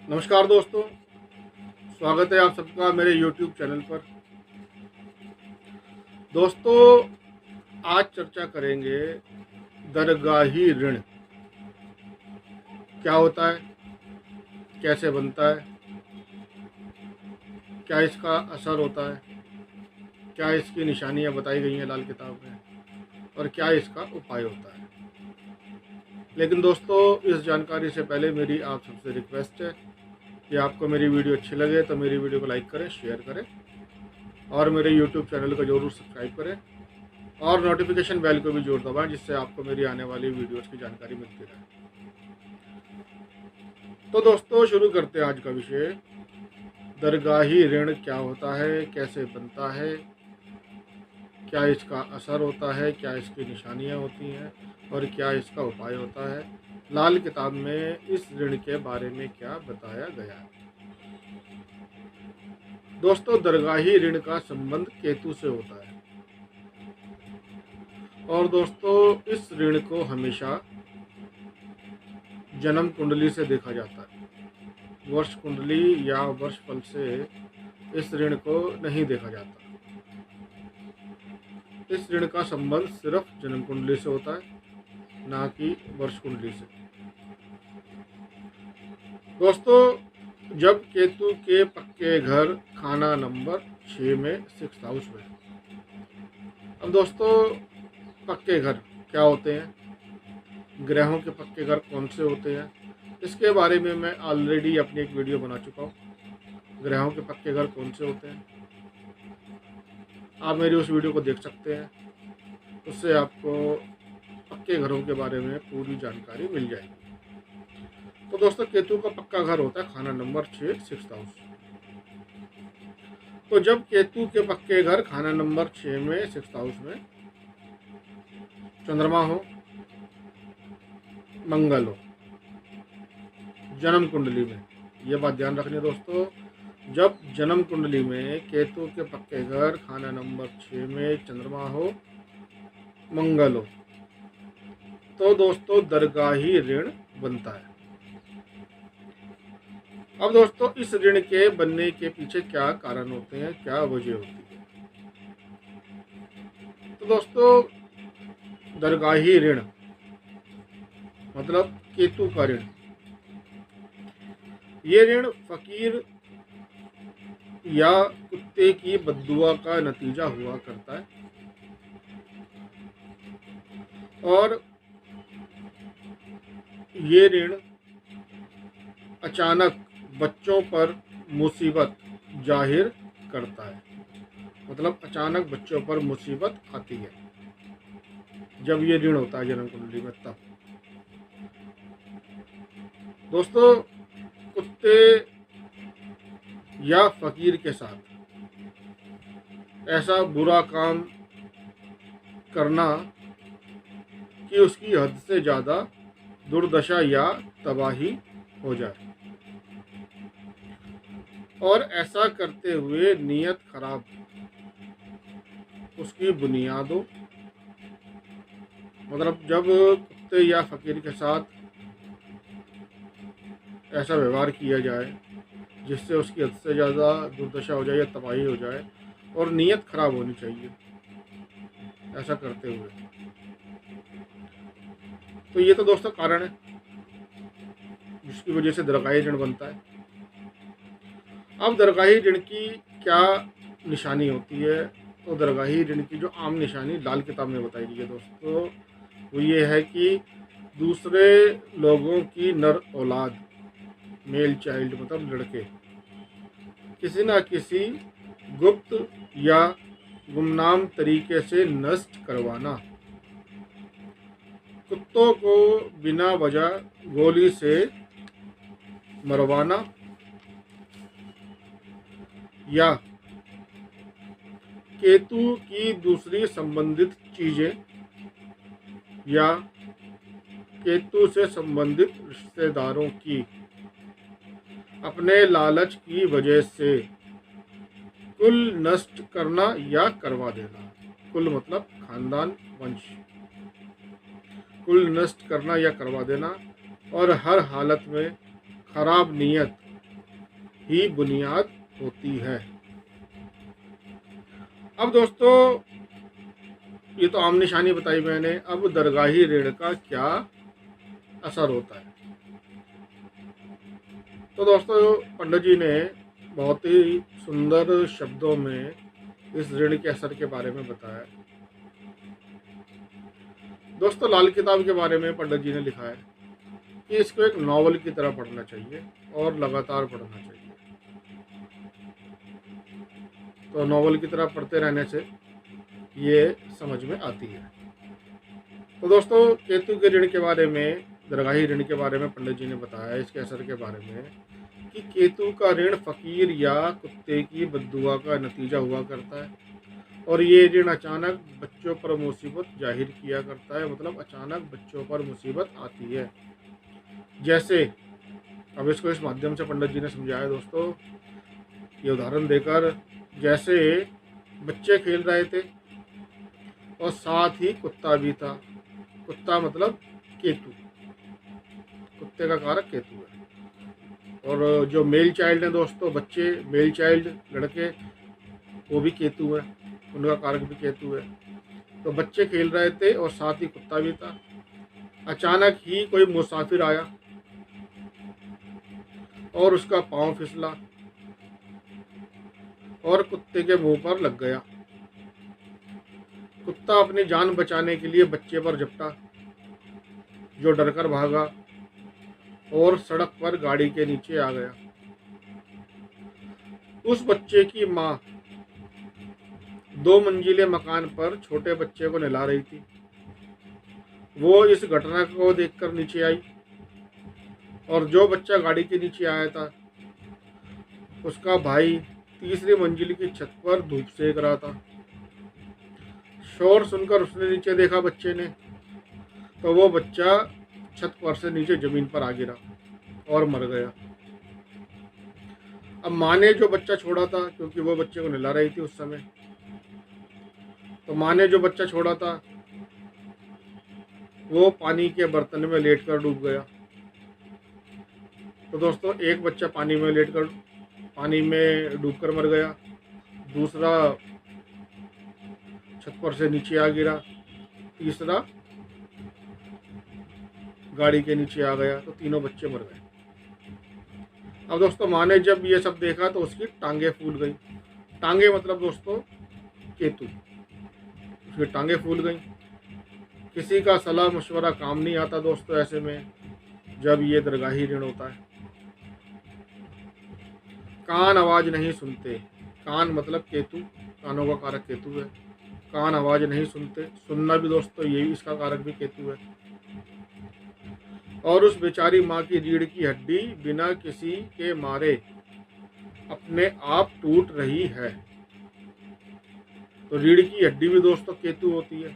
नमस्कार दोस्तों, स्वागत है आप सबका मेरे YouTube चैनल पर। दोस्तों, आज चर्चा करेंगे दरगाही ऋण क्या होता है, कैसे बनता है, क्या इसका असर होता है, क्या इसकी निशानियां बताई गई हैं लाल किताब में और क्या इसका उपाय होता है। लेकिन दोस्तों, इस जानकारी से पहले मेरी आप सबसे रिक्वेस्ट है कि आपको मेरी वीडियो अच्छी लगे तो मेरी वीडियो को लाइक करें, शेयर करें और मेरे YouTube चैनल को जरूर सब्सक्राइब करें और नोटिफिकेशन बेल को भी जोड़ दबाएं, जिससे आपको मेरी आने वाली वीडियोस की जानकारी मिलती रहे। तो दोस्तों, शुरू करते हैं आज का विषय। दरगाही ऋण क्या होता है, कैसे बनता है, क्या इसका असर होता है, क्या इसकी निशानियां होती हैं और क्या इसका उपाय होता है। लाल किताब में इस ऋण के बारे में क्या बताया गया है। दोस्तों, दरगाही ऋण का संबंध केतु से होता है और दोस्तों, इस ऋण को हमेशा जन्म कुंडली से देखा जाता है। वर्ष कुंडली या वर्ष फल से इस ऋण को नहीं देखा जाता। इस ऋण का संबंध सिर्फ जन्म कुंडली से होता है, ना कि वर्ष कुंडली से। दोस्तों, जब केतु के पक्के घर खाना नंबर 6 में 6th हाउस में। अब दोस्तों, पक्के घर क्या होते हैं, ग्रहों के पक्के घर कौन से होते हैं, इसके बारे में मैं ऑलरेडी अपनी एक वीडियो बना चुका हूँ। ग्रहों के पक्के घर कौन से होते हैं, आप मेरी उस वीडियो को देख सकते हैं। उससे आपको पक्के घरों के बारे में पूरी जानकारी मिल जाएगी। तो दोस्तों, केतु का पक्का घर होता है खाना नंबर 6 6th हाउस। तो जब केतु के पक्के घर खाना नंबर 6 में 6th हाउस में चंद्रमा हो, मंगल हो जन्म कुंडली में, ये बात ध्यान रखनी दोस्तों। जब जन्म कुंडली में केतु के पक्के घर खाना नंबर 6 में चंद्रमा हो, मंगल हो, तो दोस्तों दरगाही ऋण बनता है। अब दोस्तों, इस ऋण के बनने के पीछे क्या कारण होते हैं, क्या वजह होती है। तो दोस्तों, दरगाही ऋण मतलब केतु का ऋण। ये ऋण फकीर या कुत्ते की बद्दुआ का नतीजा हुआ करता है और ये ऋण अचानक बच्चों पर मुसीबत जाहिर करता है। मतलब अचानक बच्चों पर मुसीबत आती है जब ये ऋण होता है जन्म कुंडली में। तब दोस्तों, कुत्ते या फकीर के साथ ऐसा बुरा काम करना कि उसकी हद से ज़्यादा दुर्दशा या तबाही हो जाए और ऐसा करते हुए नीयत खराब, उसकी बुनियाद हो। मतलब जब कुत्ते या फकीर के साथ ऐसा व्यवहार किया जाए जिससे उसकी हद से ज़्यादा दुर्दशा हो जाए या तबाही हो जाए और नीयत खराब होनी चाहिए ऐसा करते हुए। तो ये तो दोस्तों कारण है जिसकी वजह से दरगाही ऋण बनता है। अब दरगाही ऋण की क्या निशानी होती है। तो दरगाही ऋण की जो आम निशानी लाल किताब में बताई गई है दोस्तों, वो ये है कि दूसरे लोगों की नर औलाद, मेल चाइल्ड मतलब लड़के, किसी न किसी गुप्त या गुमनाम तरीके से नष्ट करवाना, कुत्तों को बिना वजह गोली से मरवाना या केतु की दूसरी संबंधित चीजें या केतु से संबंधित रिश्तेदारों की अपने लालच की वजह से कुल नष्ट करना या करवा देना। कुल मतलब खानदान, वंश। कुल नष्ट करना या करवा देना और हर हालत में खराब नीयत ही बुनियाद होती है। अब दोस्तों ये तो आम निशानी बताई मैंने, अब दरगाही ऋण का क्या असर होता है। तो दोस्तों पंडित जी ने बहुत ही सुंदर शब्दों में इस ऋण के असर के बारे में बताया। दोस्तों लाल किताब के बारे में पंडित जी ने लिखा है कि इसको एक नॉवल की तरह पढ़ना चाहिए और लगातार पढ़ना चाहिए। तो नॉवल की तरह पढ़ते रहने से ये समझ में आती है। तो दोस्तों केतु के ऋण के बारे में, दरगाही ऋण के बारे में पंडित जी ने बताया इसके असर के बारे में कि केतु का ऋण फकीर या कुत्ते की बद्दुआ का नतीजा हुआ करता है और ये ऋण अचानक बच्चों पर मुसीबत जाहिर किया करता है, मतलब अचानक बच्चों पर मुसीबत आती है। जैसे अब इसको इस माध्यम से पंडित जी ने समझाया दोस्तों, ये उदाहरण देकर, जैसे बच्चे खेल रहे थे और साथ ही कुत्ता भी था। कुत्ता मतलब केतु, कुत्ते का कारक केतु है। और जो मेल चाइल्ड है दोस्तों, बच्चे मेल चाइल्ड लड़के, वो भी केतु है, उनका कारक भी केतु है। तो बच्चे खेल रहे थे और साथ ही कुत्ता भी था। अचानक ही कोई मुसाफिर आया और उसका पाँव फिसला और कुत्ते के मुंह पर लग गया। कुत्ता अपनी जान बचाने के लिए बच्चे पर झपटा, जो डरकर भागा और सड़क पर गाड़ी के नीचे आ गया। उस बच्चे की माँ 2 मंजिले मकान पर छोटे बच्चे को नहला रही थी। वो इस घटना को देखकर नीचे आई और जो बच्चा गाड़ी के नीचे आया था उसका भाई तीसरी मंजिल की छत पर धूप सेक रहा था। शोर सुनकर उसने नीचे देखा बच्चे ने, तो वो बच्चा छत पर से नीचे जमीन पर आ गिरा और मर गया। अब माँ ने जो बच्चा छोड़ा था, क्योंकि वो बच्चे को नहला रही थी उस समय, तो माँ ने जो बच्चा छोड़ा था वो पानी के बर्तन में लेटकर डूब गया। तो दोस्तों एक बच्चा पानी में डूबकर मर गया, दूसरा छत पर से नीचे आ गिरा, तीसरा गाड़ी के नीचे आ गया, तो तीनों बच्चे मर गए। अब दोस्तों माँ ने जब ये सब देखा तो उसकी टांगे फूल गई। टांगे मतलब दोस्तों केतु, उसकी टांगे फूल गई। किसी का सलाह मशवरा काम नहीं आता दोस्तों ऐसे में, जब ये दरगाही ऋण होता है। कान आवाज नहीं सुनते, कान मतलब केतु, कानों का कारक केतु है। कान आवाज नहीं सुनते, सुनना भी दोस्तों ये भी इसका कारक भी केतु है। और उस बेचारी माँ की रीढ़ की हड्डी बिना किसी के मारे अपने आप टूट रही है। तो रीढ़ की हड्डी भी दोस्तों केतु होती है।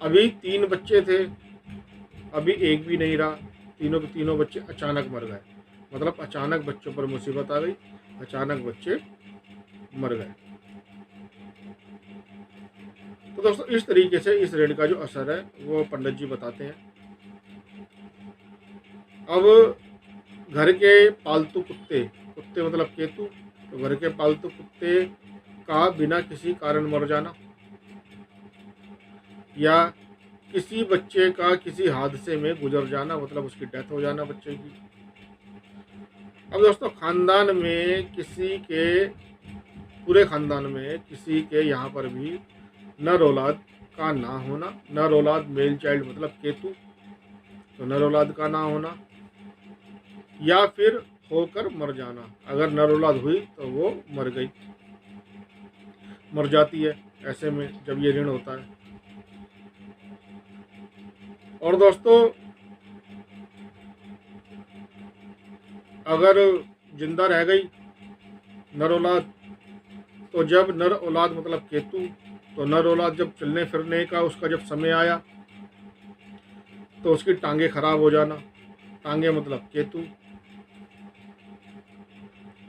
अभी 3 बच्चे थे, अभी एक भी नहीं रहा, तीनों के तीनों बच्चे अचानक मर गए, मतलब अचानक बच्चों पर मुसीबत आ गई, अचानक बच्चे मर गए। तो दोस्तों इस तरीके से इस ऋण का जो असर है वो पंडित जी बताते हैं। अब घर के पालतू कुत्ते, कुत्ते मतलब केतु, तो घर के पालतू कुत्ते का बिना किसी कारण मर जाना, या किसी बच्चे का किसी हादसे में गुजर जाना, मतलब उसकी डेथ हो जाना बच्चे की। अब दोस्तों खानदान में किसी के, पूरे खानदान में किसी के यहाँ पर भी नर औलाद का ना होना, नर औलाद मेल चाइल्ड मतलब केतु, तो नर औलाद का ना होना, या फिर होकर मर जाना। अगर नर औलाद हुई तो वो मर गई, मर जाती है ऐसे में जब ये ऋण होता है। और दोस्तों अगर जिंदा रह गई नर औलाद, तो जब नर औलाद मतलब केतु, तो नर औलाद जब चलने फिरने का उसका जब समय आया तो उसकी टांगे खराब हो जाना, टांगे मतलब केतु।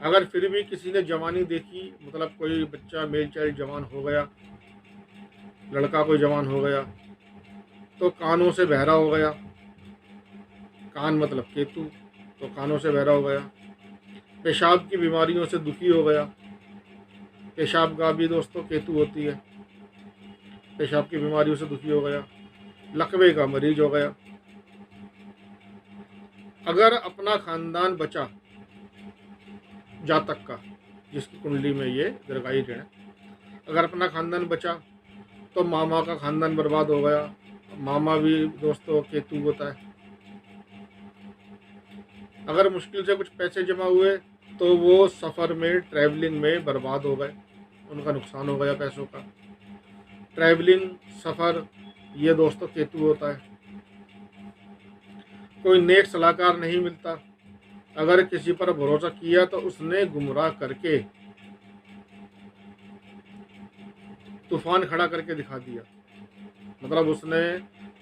अगर फिर भी किसी ने जवानी देखी, मतलब कोई बच्चा मेल चाइल्ड जवान हो गया, लड़का कोई जवान हो गया, तो कानों से बहरा हो गया, कान मतलब केतु। तो कानों से बहरा हो गया। पेशाब की बीमारियों से दुखी हो गया। पेशाब का भी दोस्तों केतु होती है। पेशाब की बीमारियों से दुखी हो गया। लकवे का मरीज हो गया। अगर अपना खानदान बचा, जातक का जिसकी कुंडली में ये दीर्घायु ऋण है, अगर अपना खानदान बचा तो मामा का खानदान बर्बाद हो गया। मामा भी दोस्तों केतु होता है। अगर मुश्किल से कुछ पैसे जमा हुए तो वो सफ़र में, ट्रैवलिंग में बर्बाद हो गए, उनका नुकसान हो गया पैसों का। ट्रैवलिंग, सफ़र, ये दोस्तों केतु होता है। कोई नेक सलाहकार नहीं मिलता। अगर किसी पर भरोसा किया तो उसने गुमराह करके तूफान खड़ा करके दिखा दिया। मतलब उसने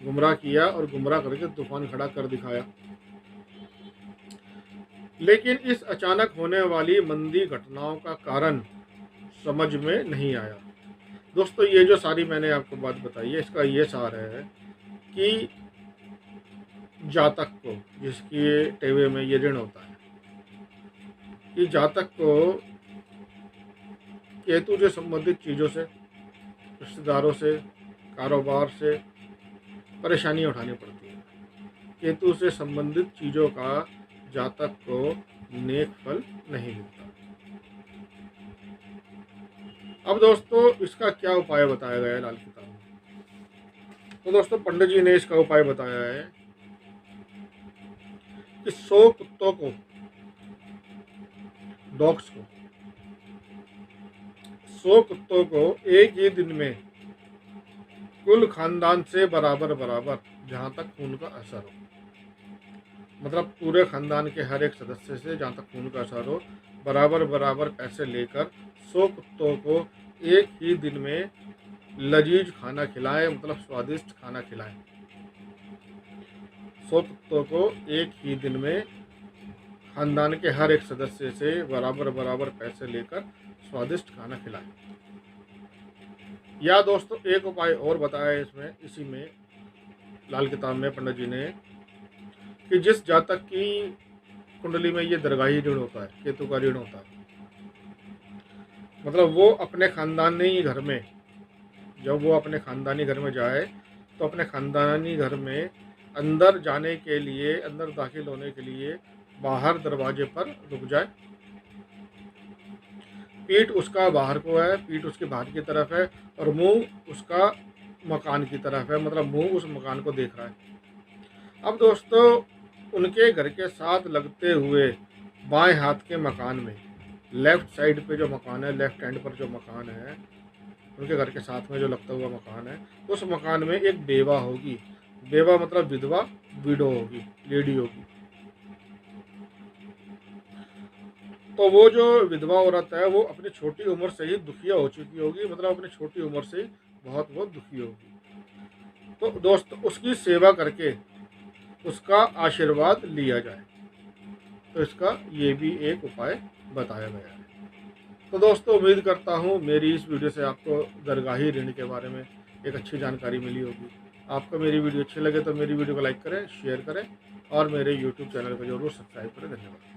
गुमराह किया और गुमराह करके तूफान खड़ा कर दिखाया। लेकिन इस अचानक होने वाली मंदी घटनाओं का कारण समझ में नहीं आया। दोस्तों ये जो सारी मैंने आपको बात बताई है, इसका ये सार है कि जातक को, जिसके टेवे में ये ऋण होता है, कि जातक को केतु से संबंधित चीज़ों से, रिश्तेदारों से, कारोबार से परेशानी उठानी पड़ती है। केतु से संबंधित चीज़ों का जातक को नेक फल नहीं मिलता। अब दोस्तों इसका क्या उपाय बताया गया है लाल किताब में? तो दोस्तों पंडित जी ने इसका उपाय बताया है कि 100 कुत्तों को, डॉग्स को, 100 कुत्तों को एक ही दिन में कुल खानदान से बराबर बराबर, जहाँ तक खून का असर हो, मतलब पूरे खानदान के हर एक सदस्य से जहाँ तक खून का असर हो, बराबर बराबर पैसे लेकर 100 कुत्तों को एक ही दिन में लजीज खाना खिलाएं, मतलब स्वादिष्ट खाना खिलाएं। 100 कुत्तों को एक ही दिन में खानदान के हर एक सदस्य से बराबर बराबर पैसे लेकर स्वादिष्ट खाना खिलाएं। या दोस्तों एक उपाय और बताया है इसमें, इसी में लाल किताब में पंडित जी ने, कि जिस जातक की कुंडली में ये दीर्घायु ऋण होता है, केतु का ऋण होता है, मतलब वो अपने खानदानी घर में, जब वो अपने खानदानी घर में जाए तो अपने खानदानी घर में अंदर जाने के लिए, अंदर दाखिल होने के लिए बाहर दरवाजे पर रुक जाए। पीठ उसका बाहर को है, पीठ उसके बाहर की तरफ है और मुंह उसका मकान की तरफ है, मतलब मुंह उस मकान को देख रहा है। अब दोस्तों उनके घर के साथ लगते हुए बाएं हाथ के मकान में, लेफ्ट साइड पे जो मकान है, लेफ्ट हैंड पर जो मकान है, उनके घर के साथ में जो लगता हुआ मकान है, उस मकान में एक बेवा होगी। बेवा मतलब विधवा, विडो होगी, लेडी होगी। तो वो जो विधवा औरत है वो अपनी छोटी उम्र से ही दुखिया हो चुकी होगी, मतलब अपनी छोटी उम्र से ही बहुत दुखी होगी। तो दोस्त उसकी सेवा करके उसका आशीर्वाद लिया जाए। तो इसका ये भी एक उपाय बताया गया है। तो दोस्तों उम्मीद करता हूँ मेरी इस वीडियो से आपको दरगाही ऋण के बारे में एक अच्छी जानकारी मिली होगी। आपको मेरी वीडियो अच्छी लगे तो मेरी वीडियो को लाइक करें, शेयर करें और मेरे यूट्यूब चैनल को जरूर सब्सक्राइब करें। धन्यवाद।